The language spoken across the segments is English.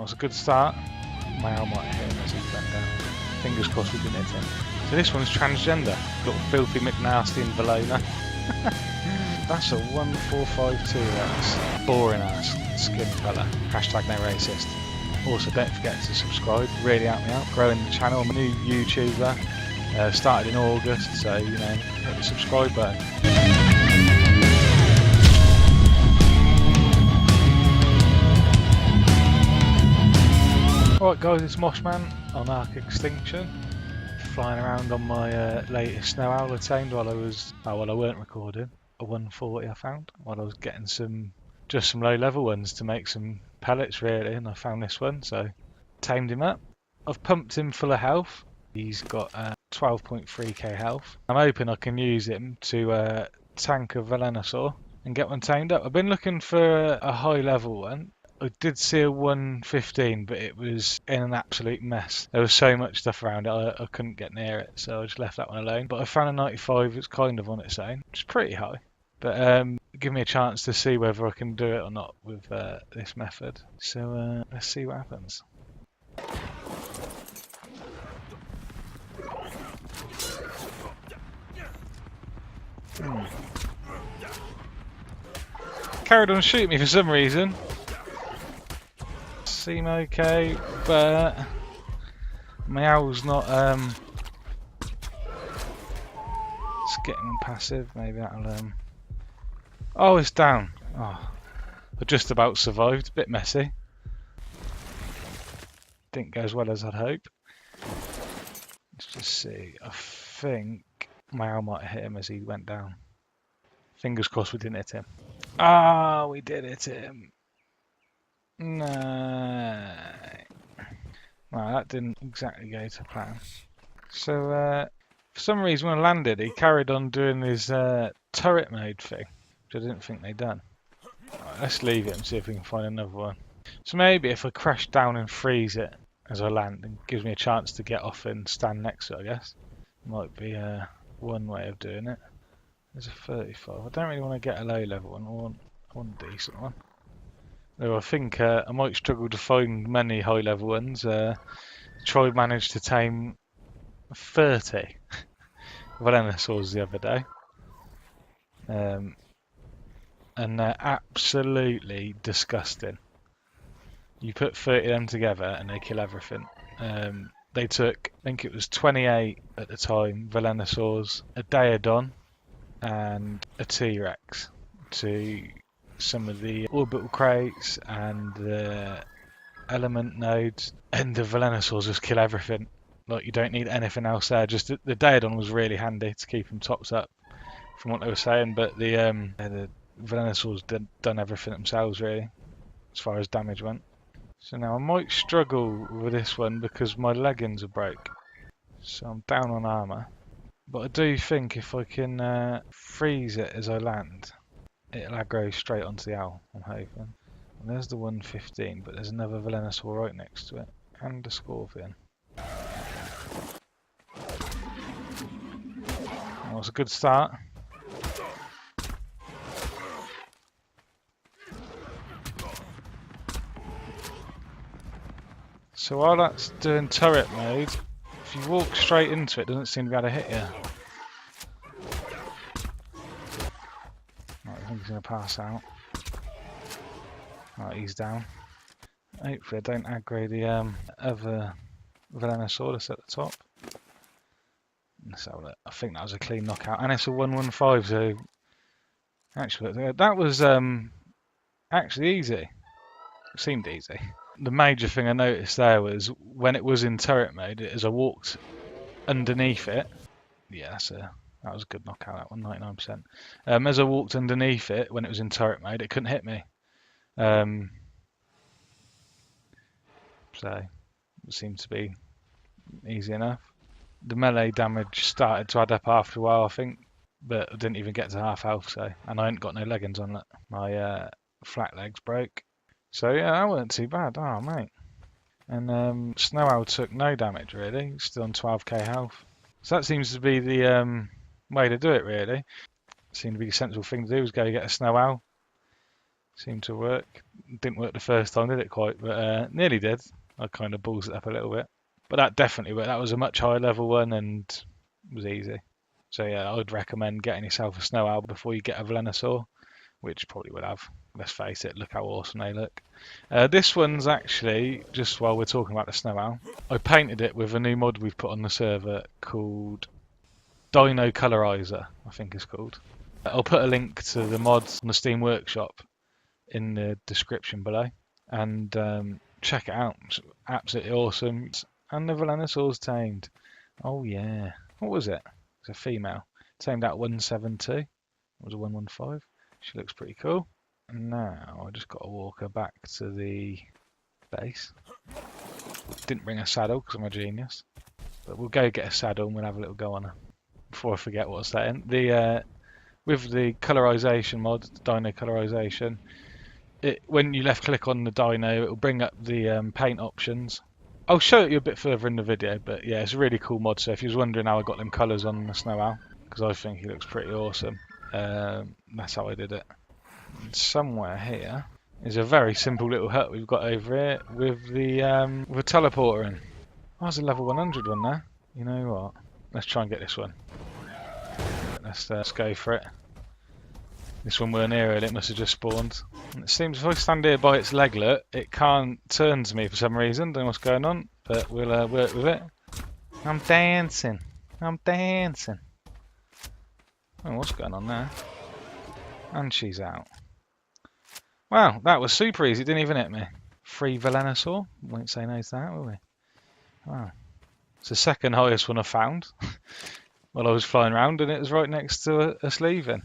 was a good start. My owl might hit him as he went down. Fingers crossed we didn't hit him. So this one's transgender. Got Filthy McNasty and Velona. That's a 1452. That's boring ass skin colour. Hashtag no racist. Also, don't forget to subscribe. Really help me out. Growing the channel. I'm a new YouTuber. Started in August, so you know, hit the subscribe button. Alright guys, it's Moshman on Ark Extinction, flying around on my latest snow owl I tamed while I weren't recording. A 140 I found while I was getting just some low level ones to make some pellets really, and I found this one, so tamed him up. I've pumped him full of health. He's got 12.3k health. I'm hoping I can use him to tank a Velonasaur and get one tamed up. I've been looking for a high level one. I did see a 115, but it was in an absolute mess. There was so much stuff around it, I couldn't get near it, so I just left that one alone. But I found a 95, it's kind of on its own, which is pretty high. But give me a chance to see whether I can do it or not with this method. So let's see what happens. Carried on shooting me for some reason. Seem okay, but my owl's not it's getting passive. Maybe that'll oh, it's down. Oh, I just about survived. A bit messy, didn't go as well as I'd hope. Let's just see. I think my owl might have hit him as he went down. Fingers crossed we didn't hit him. Ah, we did hit him. No. Well, that didn't exactly go to plan. So, for some reason when I landed, he carried on doing his turret mode thing, which I didn't think they'd done. Right, let's leave it and see if we can find another one. So maybe if I crash down and freeze it as I land, it gives me a chance to get off and stand next to it, I guess. Might be one way of doing it. There's a 35. I don't really want to get a low level one. I want a decent one. Though I think I might struggle to find many high level ones. Troy managed to tame 30 Velonasaurs the other day. And they're absolutely disgusting. You put 30 of them together and they kill everything. They took, I think it was 28 at the time, Velonasaurs, a Daedon and a T-Rex to some of the orbital crates and the element nodes, and the Velonasaurs just kill everything. Like, you don't need anything else there. Just the Daedon was really handy to keep them tops up from what they were saying, but the Velonasaurs done everything themselves really as far as damage went. So now I might struggle with this one because my leggings are broke, so I'm down on armour. But I do think if I can freeze it as I land, it'll aggro straight onto the owl, I'm hoping. And there's the 115, but there's another Velonasaur right next to it, and a Scorpion. That was a good start. So while that's doing turret mode, if you walk straight into it, it doesn't seem to be able to hit you. Right, I think he's going to pass out. Right, he's down. Hopefully I don't aggro the other Velonasaurus at the top. Let's have a look. I think that was a clean knockout. And it's a 115, so actually that was actually easy. It seemed easy. The major thing I noticed there was when it was in turret mode, as I walked underneath it, yeah, that was a good knockout, that one, 99%. As I walked underneath it, when it was in turret mode, it couldn't hit me. So it seemed to be easy enough. The melee damage started to add up after a while, I think, but I didn't even get to half health, so, and I ain't got no leggings on that. My flat legs broke. So yeah, that wasn't too bad. Oh mate. And Snow Owl took no damage really, still on 12k health. So that seems to be the way to do it really. Seemed to be the sensible thing to do, was go get a Snow Owl. Seemed to work. Didn't work the first time, did it quite? But nearly did. I kind of balls it up a little bit. But that definitely worked. That was a much higher level one and was easy. So yeah, I would recommend getting yourself a snow owl before you get a Velonasaur, which probably would have. Let's face it, look how awesome they look. This one's actually, just while we're talking about the snow owl, I painted it with a new mod we've put on the server called Dino Colorizer, I think it's called. I'll put a link to the mods on the Steam Workshop in the description below, and check it out. It's absolutely awesome. And the Velonasaur's tamed. Oh yeah. What was it? It's a female. Tamed out 172. It was a 115. She looks pretty cool. And now I just got to walk her back to the base. Didn't bring a saddle because I'm a genius. But we'll go get a saddle and we'll have a little go on her. Before I forget what I was saying. With the colorization mod, Dino Colorization, when you left click on the dino, it will bring up the paint options. I'll show it you a bit further in the video, but yeah, it's a really cool mod. So if you was wondering how I got them colours on the snow owl, because I think he looks pretty awesome, that's how I did it. And somewhere here is a very simple little hut we've got over here with the teleporter in. Oh, there's a level 100 one there. You know what? Let's try and get this one. Let's go for it. This one we're near it, it must have just spawned. And it seems if I stand here by its leglet, it can't turn to me for some reason. Don't know what's going on, but we'll work with it. I'm dancing. I'm dancing. Oh, what's going on there? And she's out. Wow, that was super easy. Didn't even hit me. Free Velonasaur. Won't say no to that, will we? Wow. It's the second highest one I found while I was flying around, and it was right next to us leaving.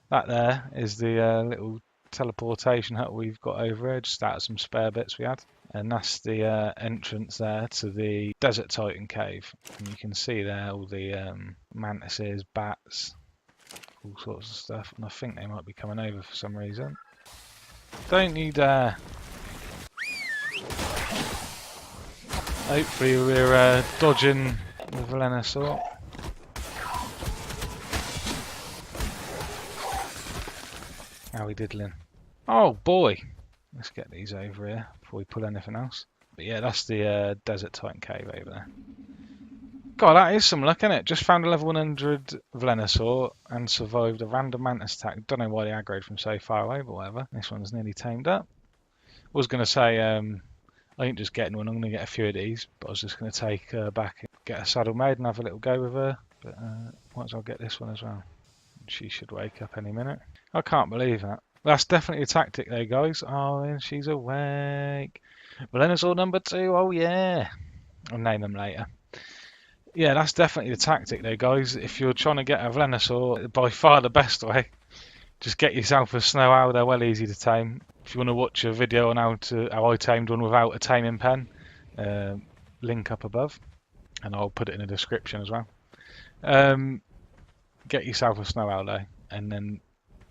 That there is the little teleportation hut we've got over here, just out of some spare bits we had. And that's the entrance there to the Desert Titan cave. And you can see there all the mantises, bats, all sorts of stuff. And I think they might be coming over for some reason. Don't you dare. Hopefully we're dodging the Velonasaur. How we diddling? Oh boy! Let's get these over here before we pull anything else. But yeah, that's the Desert Titan cave over there. God, that is some luck, isn't it? Just found a level 100 Velonasaur and survived a random mantis attack. Don't know why they aggroed from so far away, but whatever. This one's nearly tamed up. I was going to say, I ain't just getting one, I'm going to get a few of these, but I was just going to take her back and get a saddle made and have a little go with her. But might as well get this one as well. She should wake up any minute. I can't believe that. That's definitely a tactic though, guys. Oh, and she's awake. Velonasaur number 2, oh yeah. I'll name them later. Yeah, that's definitely the tactic though, guys. If you're trying to get a Velonasaur, by far the best way, just get yourself a snow owl. They're well easy to tame. If you want to watch a video on how I tamed one without a taming pen, link up above, and I'll put it in the description as well. Get yourself a snow owl though, and then,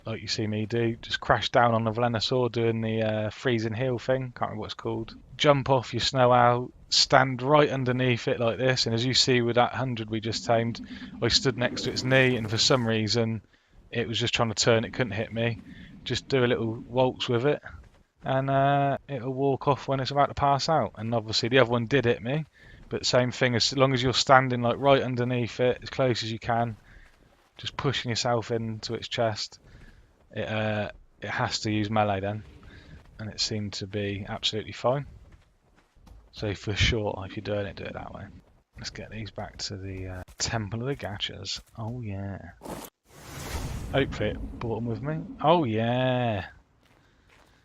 like you see me do, just crash down on the Velonasaur doing the freezing heel thing. Can't remember what it's called. Jump off your snow owl, stand right underneath it like this, and as you see with that 100 we just tamed, I stood next to its knee, and for some reason it was just trying to turn. It couldn't hit me. Just do a little waltz with it, and it'll walk off when it's about to pass out. And obviously the other one did hit me, but same thing, as long as you're standing like right underneath it, as close as you can, just pushing yourself into its chest. It has to use melee then, and it seemed to be absolutely fine. So for sure, if you're doing it, do it that way. Let's get these back to the Temple of the Gachas. Oh yeah. Hopefully it brought them with me. Oh yeah.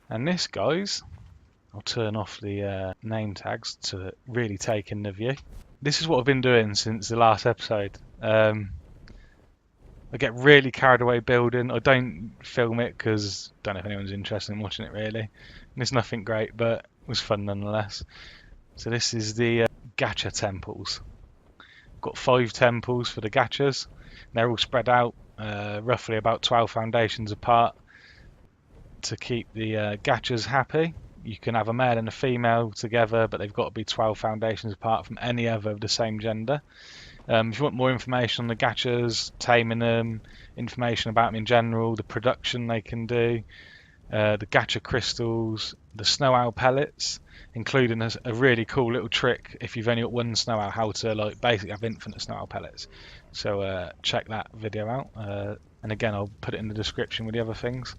And this, guys, I'll turn off the name tags to really take in the view. This is what I've been doing since the last episode. I get really carried away building. I don't film it because I don't know if anyone's interested in watching it really. And it's nothing great, but it was fun nonetheless. So this is the gacha temples. Got 5 temples for the gachas. They're all spread out roughly about 12 foundations apart to keep the gachas happy. You can have a male and a female together, but they've got to be 12 foundations apart from any other of the same gender. If you want more information on the gachas, taming them, information about them in general, the production they can do, the gacha crystals, the snow owl pellets, including a really cool little trick if you've only got one snow owl, how to like basically have infinite snow owl pellets. So check that video out. And again, I'll put it in the description with the other things.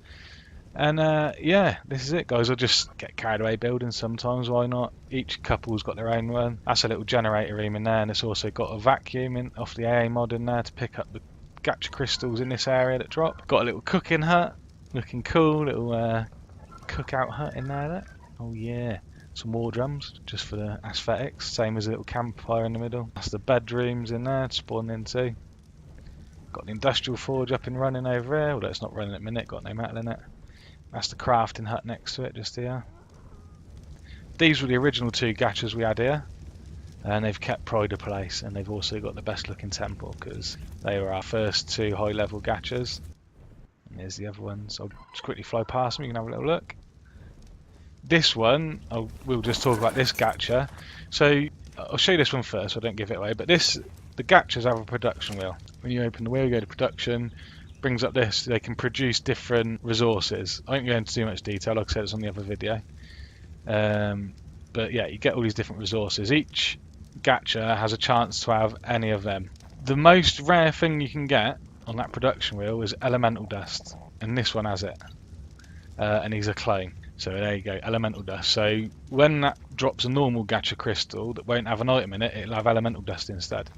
And yeah, this is it, guys. I'll just get carried away building sometimes. Why not? Each couple's got their own one. That's a little generator room in there, and it's also got a vacuum off the AA mod in there to pick up the gacha crystals in this area that drop. Got a little cooking hut, looking cool. Little cookout hut in there. Oh yeah. Some war drums just for the aesthetics. Same as a little campfire in the middle. That's the bedrooms in there to spawn into. Got the industrial forge up and running over here, although it's not running at the minute, got no metal in it. That's the crafting hut next to it, just here. These were the original two gachas we had here, and they've kept pride of place, and they've also got the best looking temple, because they were our first two high level gachas. And there's the other ones. I'll just quickly fly past them, you can have a little look. This one, we'll just talk about this gacha. So I'll show you this one first, so I don't give it away, but the gachas have a production wheel. When you open the wheel, you go to production, brings up this, they can produce different resources. I won't go into too much detail, like I said, it's on the other video. But yeah, you get all these different resources. Each gacha has a chance to have any of them. The most rare thing you can get on that production wheel is elemental dust, and this one has it. And he's a clone. So there you go, elemental dust. So when that drops a normal gacha crystal that won't have an item in it, it'll have elemental dust instead.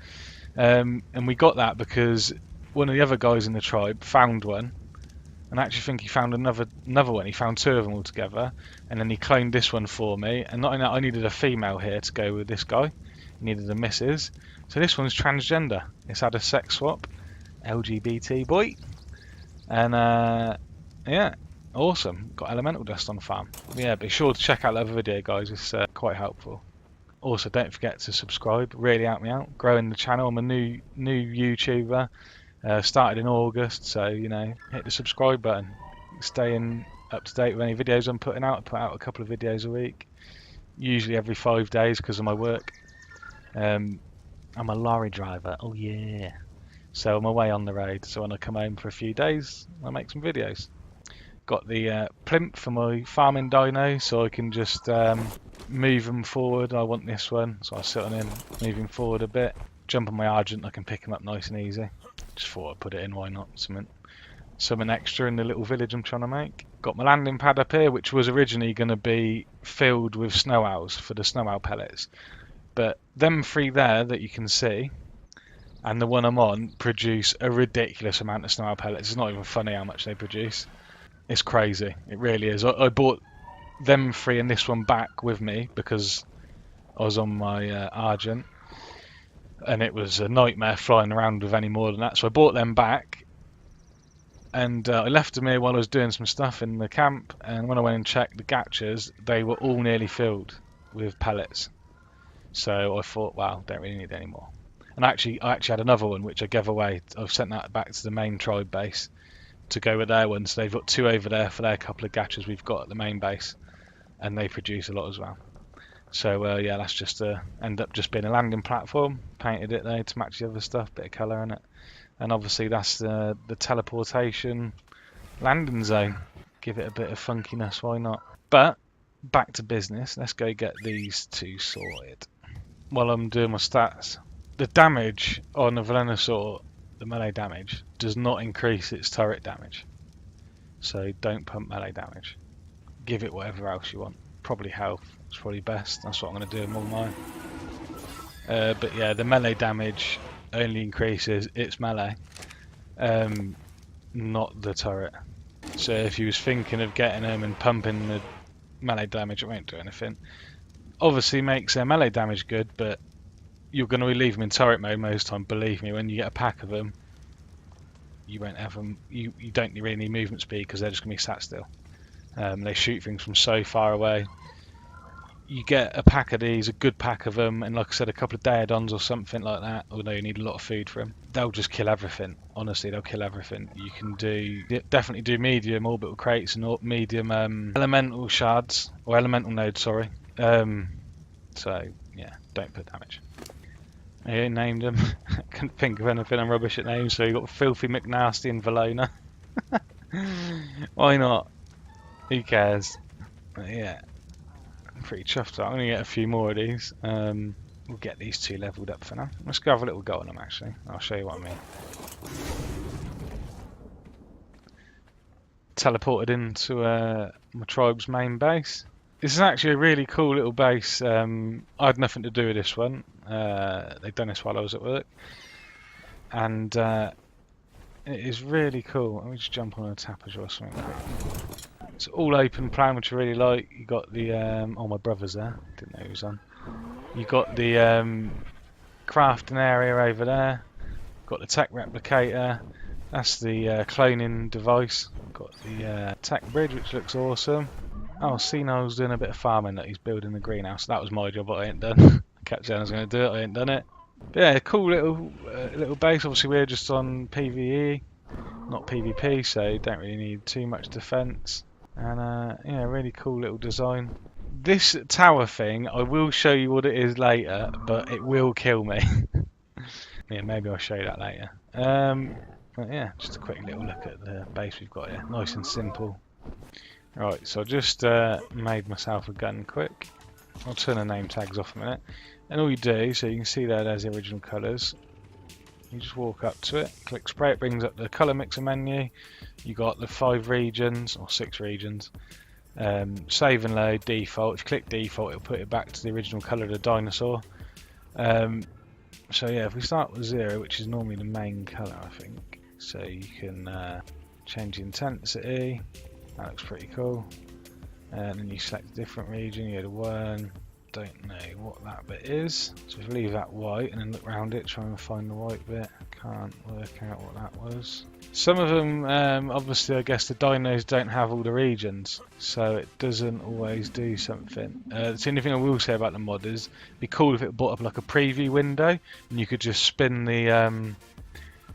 And we got that because one of the other guys in the tribe found one, and I actually think he found another one. He found two of them all together, and then he cloned this one for me. And not only that, I needed a female here to go with this guy. He needed a missus. So this one's transgender. It's had a sex swap, LGBT boy, and yeah, awesome. Got elemental dust on the farm. Yeah, be sure to check out the other video, guys. It's quite helpful. Also, don't forget to subscribe. Really help me out growing the channel. I'm a new YouTuber. Started in August, so you know, hit the subscribe button. Staying up to date with any videos I'm putting out. I put out a couple of videos a week, usually every 5 days because of my work. I'm a lorry driver. Oh yeah. So I'm away on the road. So when I come home for a few days, I make some videos. Got the plimp for my farming dino, so I can just move them forward. I want this one, so I sit on him, move him forward a bit. Jump on my Argent, I can pick him up nice and easy. Just thought I'd put it in, why not? Something extra in the little village I'm trying to make. Got my landing pad up here, which was originally going to be filled with snow owls for the snow owl pellets. But them three there that you can see, and the one I'm on, produce a ridiculous amount of snow owl pellets. It's not even funny how much they produce. It's crazy. It really is. I bought them three and this one back with me because I was on my Argent, and it was a nightmare flying around with any more than that. So I bought them back, and I left them here while I was doing some stuff in the camp. And when I went and checked the gachas, they were all nearly filled with pellets. So I thought, wow, don't really need any more. And I actually had another one which I gave away. I've sent that back to the main tribe base to go with their ones. They've got two over there for their couple of gachas we've got at the main base, and they produce a lot as well. So yeah, that's just end up just being a landing platform. Painted it there to match the other stuff, bit of colour in it, and obviously that's the teleportation landing zone. Give it a bit of funkiness, why not? But back to business. Let's go get these two sorted. While I'm doing my stats, the damage on the Velonasaur, the melee damage, does not increase its turret damage. So don't pump melee damage. Give it whatever else you want. Probably health. It's probably best. That's what I'm going to do with all mine. But yeah, the melee damage only increases its melee, not the turret. So if you was thinking of getting them and pumping the melee damage, it won't do anything. Obviously makes their melee damage good, but you're going to leave them in turret mode most time. Believe me, when you get a pack of them, you won't have them. You don't really need movement speed because they're just going to be sat still. They shoot things from so far away. You get a pack of these, a good pack of them, and like I said, a couple of Daedons or something like that, although you need a lot of food for them. They'll just kill everything. Honestly, they'll kill everything. You can definitely do medium orbital crates and medium elemental shards, or elemental nodes, sorry. So yeah, don't put damage. I named them. I couldn't think of anything. I'm rubbish at names. So you got Filthy McNasty and Velona. Why not? Who cares? But yeah, I'm pretty chuffed. I'm gonna get a few more of these. We'll get these two leveled up for now. Let's go have a little go on them actually. I'll show you what I mean. Teleported into my tribe's main base. This is actually a really cool little base. I had nothing to do with this one. They'd done this while I was at work. And it is really cool. Let me just jump on a tapage or something quick. It's all open plan, which I really like. You got the oh, my brother's there. Didn't know he was on. You got the crafting area over there. Got the tech replicator. That's the cloning device. Got the tech bridge, which looks awesome. Oh, Cino's doing a bit of farming. That he's building the greenhouse. That was my job, but I ain't done. I kept saying I was going to do it. I ain't done it. But yeah, cool little base. Obviously, we're just on PvE, not PvP, so you don't really need too much defense. And yeah, really cool little design. This tower thing, I will show you what it is later, but it will kill me. Yeah, maybe I'll show you that later. But yeah, just a quick little look at the base we've got here. Nice and simple. Right, so I just made myself a gun quick. I'll turn the name tags off a minute. And all you do, so you can see there's the original colours. You just walk up to it, click spray, it brings up the colour mixer menu. You got the 5 regions, or 6 regions. Save and load, default. If you click default, it'll put it back to the original colour of the dinosaur. So yeah, if we start with 0, which is normally the main colour, I think. So you can change the intensity. That looks pretty cool. And then you select a different region, you go to 1. Don't know what that bit is. So if you leave that white and then look around it, try and find the white bit. Can't work out what that was. Some of them, obviously I guess the dinos don't have all the regions, so it doesn't always do something. The only thing I will say about the mod is it'd be cool if it brought up like a preview window and you could just spin the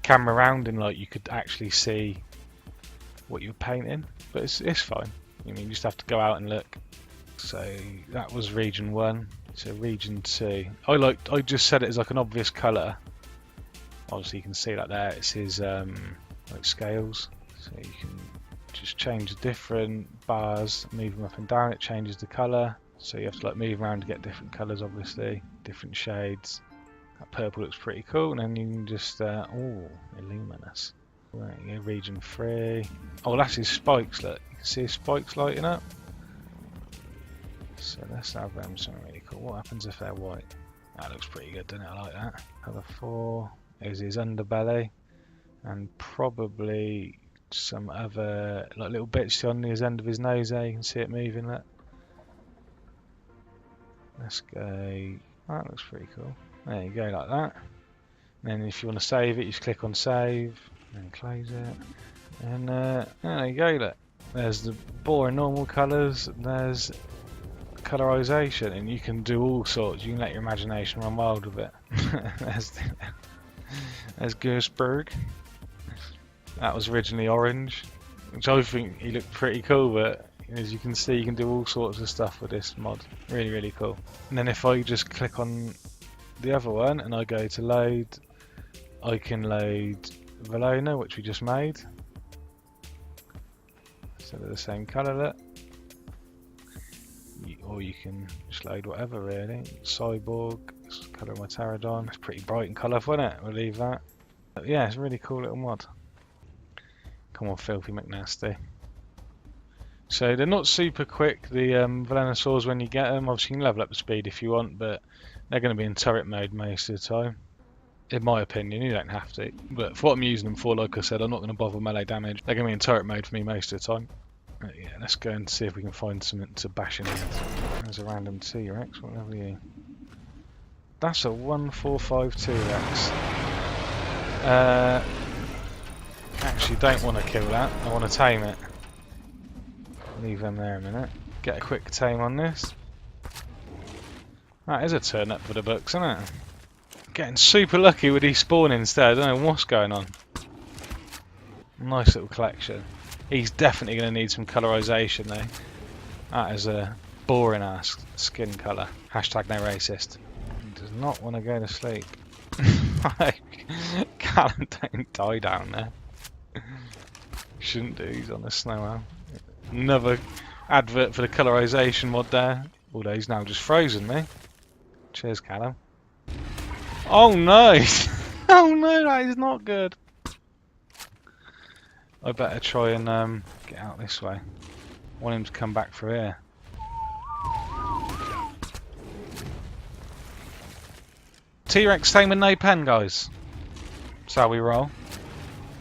camera around and like you could actually see what you're painting, but it's fine. I mean, you just have to go out and look. So that was region 1. So region 2. I just set it as like an obvious colour. Obviously you can see that there. It's his like scales. So you can just change the different bars, move them up and down. It changes the colour. So you have to like move around to get different colours, obviously, different shades. That purple looks pretty cool, and then you can just oh, illuminous. Right, yeah, region 3. Oh, that's his spikes. Look, you can see his spikes lighting up. So let's have them something really cool. What happens if they're white? That looks pretty good, doesn't it? I like that. Colour 4 is his underbelly, and probably some other like little bits on his end of his nose there. You can see it moving. That. Let's go. That looks pretty cool. There you go, like that. And then if you want to save it, you just click on save and close it. And there you go. Look, there's the boring normal colours. There's colorization, and you can do all sorts. You can let your imagination run wild with it. there's Gersberg. That was originally orange, which I think he looked pretty cool, but as you can see, you can do all sorts of stuff with this mod. Really, really cool. And then if I just click on the other one and I go to load, I can load Velona, which we just made. So they're the same colour, look. Or you can just load whatever really. Cyborg, it's the colour of my pterodon. It's pretty bright and colourful, isn't it? We'll leave that. But yeah, it's a really cool little mod. Come on, Filthy McNasty. So they're not super quick, the Velonasaurs, when you get them. Obviously you can level up the speed if you want, but they're going to be in turret mode most of the time. In my opinion, you don't have to. But for what I'm using them for, like I said, I'm not going to bother melee damage. They're going to be in turret mode for me most of the time. Yeah, let's go and see if we can find something to bash in here. There's a random T-Rex, what level are you? That's a 145 T-Rex. Actually don't want to kill that, I want to tame it. Leave them there a minute. Get a quick tame on this. That is a turn up for the books, isn't it? Getting super lucky with these spawning instead, I don't know what's going on. Nice little collection. He's definitely going to need some colorization though. That is a boring ass skin colour. Hashtag no racist. He does not want to go to sleep. Callum, don't die down there. Shouldn't do, he's on the snow owl. Another Advert for the colorization mod there. Although he's now just frozen me. Cheers, Callum. Oh no! Oh no, that is not good. I better try and get out this way. I want him to come back through here. T-Rex Tame with no pen, guys. That's how we roll.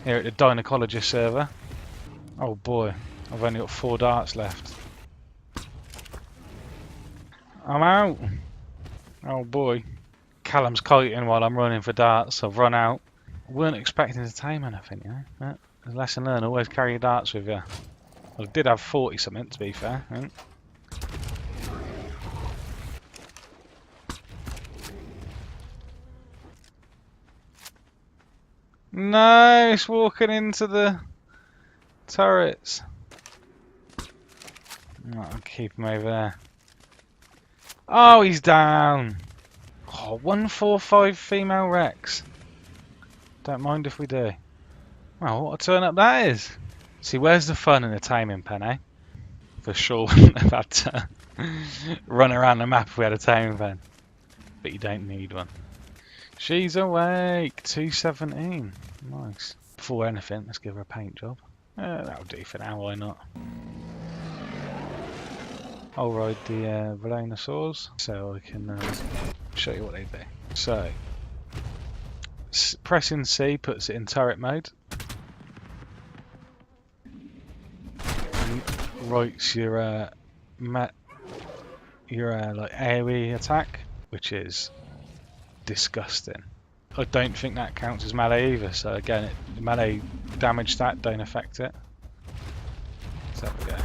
Here at the Gynecologist server. Oh boy, I've only got 4 darts left. I'm out. Oh boy. Callum's kiting while I'm running for darts. I've run out. I weren't expecting to tame anything, you know. But a lesson learned, always carry your darts with you. I did have 40 something, to be fair. I think. No, it's walking into the turrets. I'll keep him over there. Oh, he's down. Oh, 145 female Rex. Don't mind if we do. Well, what a turn up that is. See, where's the fun in the taming pen, eh? For sure wouldn't have had to run around the map if we had a taming pen. But you don't need one. She's awake. 217. Nice. Before anything, let's give her a paint job. That'll do for now, why not? I'll ride the Velonasaurs so I can show you what they do. So, pressing C puts it in turret mode. Writes your like AoE attack, which is disgusting. I don't think that counts as melee either. So again, the melee damage stat don't affect it. So there we go.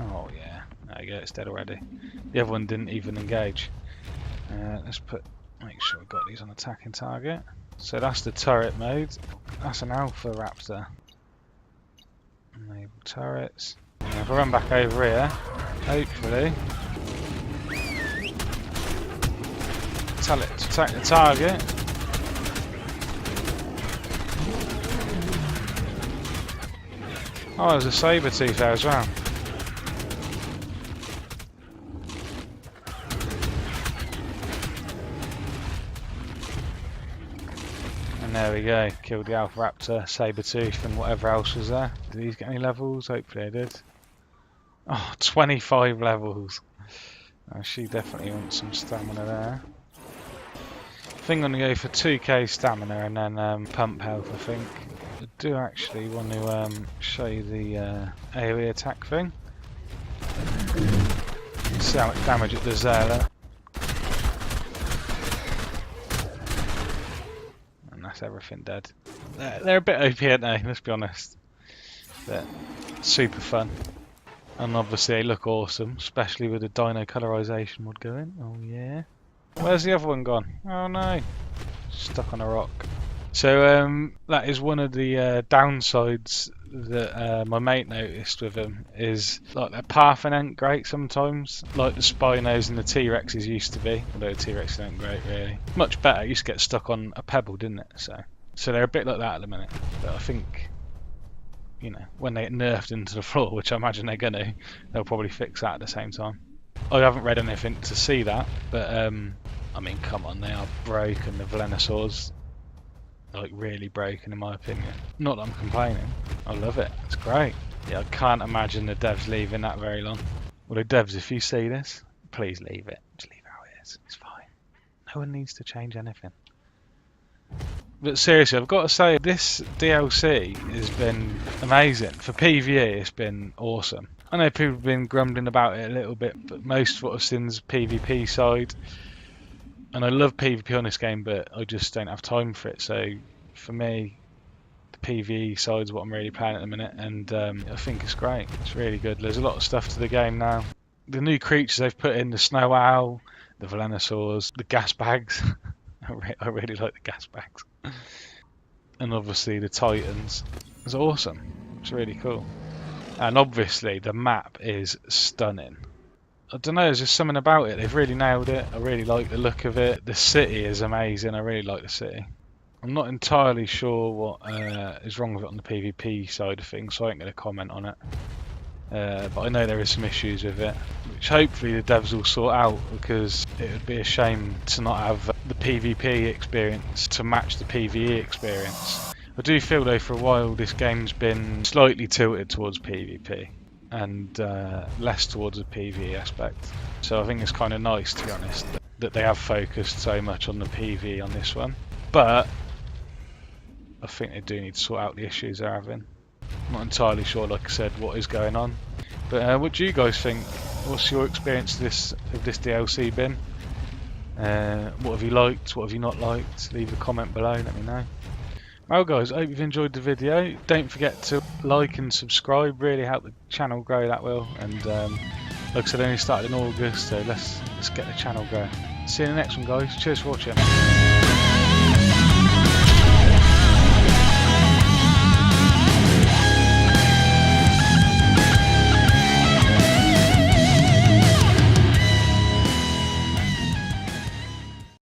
Oh yeah, there you go. It's dead already. The other one didn't even engage. Let's make sure we've got these on attacking target. So that's the turret mode. That's an alpha raptor. Enable turrets. And if I run back over here, hopefully tell it to attack the target. Oh, there's a saber-tooth there as well. And there we go, killed the Alpha Raptor, Saber-tooth and whatever else was there. Did these get any levels? Hopefully they did. Oh, 25 levels. She definitely wants some stamina there. I think I'm going to go for 2k stamina and then pump health, I think. I do actually want to show you the AoE attack thing. See how much damage it does there. And that's everything dead. They're a bit OP, aren't they? Let's be honest. They're super fun. And obviously they look awesome, especially with the dino colorization mod going. Oh yeah. Where's the other one gone? Oh no. Stuck on a rock. So that is one of the downsides that my mate noticed with them, is like their pathing ain't great sometimes, like the Spinos and the T-Rexes used to be, although the T-Rexes ain't great really. Much better, it used to get stuck on a pebble, didn't it? So they're a bit like that at the minute, but I think, you know, when they get nerfed into the floor, which I imagine they're gonna, they'll probably fix that at the same time. I haven't read anything to see that, but I mean, come on, they are broken, the Velonasaurs. Like really broken in my opinion. Not that I'm complaining. I love it. It's great. Yeah, I can't imagine the devs leaving that very long. Well, the devs, if you see this, please leave it. Just leave it how it is. It's fine. No one needs to change anything. But seriously, I've got to say, this DLC has been amazing. For PvE, it's been awesome. I know people have been grumbling about it a little bit, but most of what I've seen is PvP side. And I love PvP on this game, but I just don't have time for it. So for me, the PvE side is what I'm really playing at the minute, and I think it's great. It's really good. There's a lot of stuff to the game now. The new creatures they've put in, the snow owl, the Velonasaurs, the gas bags. I really like the gas bags. And obviously the Titans. It's awesome. It's really cool. And obviously the map is stunning. I don't know, there's just something about it. They've really nailed it. I really like the look of it. The city is amazing. I really like the city. I'm not entirely sure what is wrong with it on the PvP side of things, so I ain't going to comment on it. but I know there is some issues with it, which hopefully the devs will sort out, because it would be a shame to not have the PvP experience to match the PvE experience. I do feel though for a while this game's been slightly tilted towards PvP and less towards the PvE aspect. So I think it's kind of nice, to be honest, that they have focused so much on the PvE on this one. But I think they do need to sort out the issues they're having. I'm not entirely sure, like I said, what is going on. But what do you guys think? What's your experience of this DLC been? What have you liked? What have you not liked? Leave a comment below, let me know. Well guys, I hope you've enjoyed the video. Don't forget to like and subscribe, really help the channel grow, that will. And like I said, I only started in August, so let's get the channel going. See you in the next one guys, cheers for watching.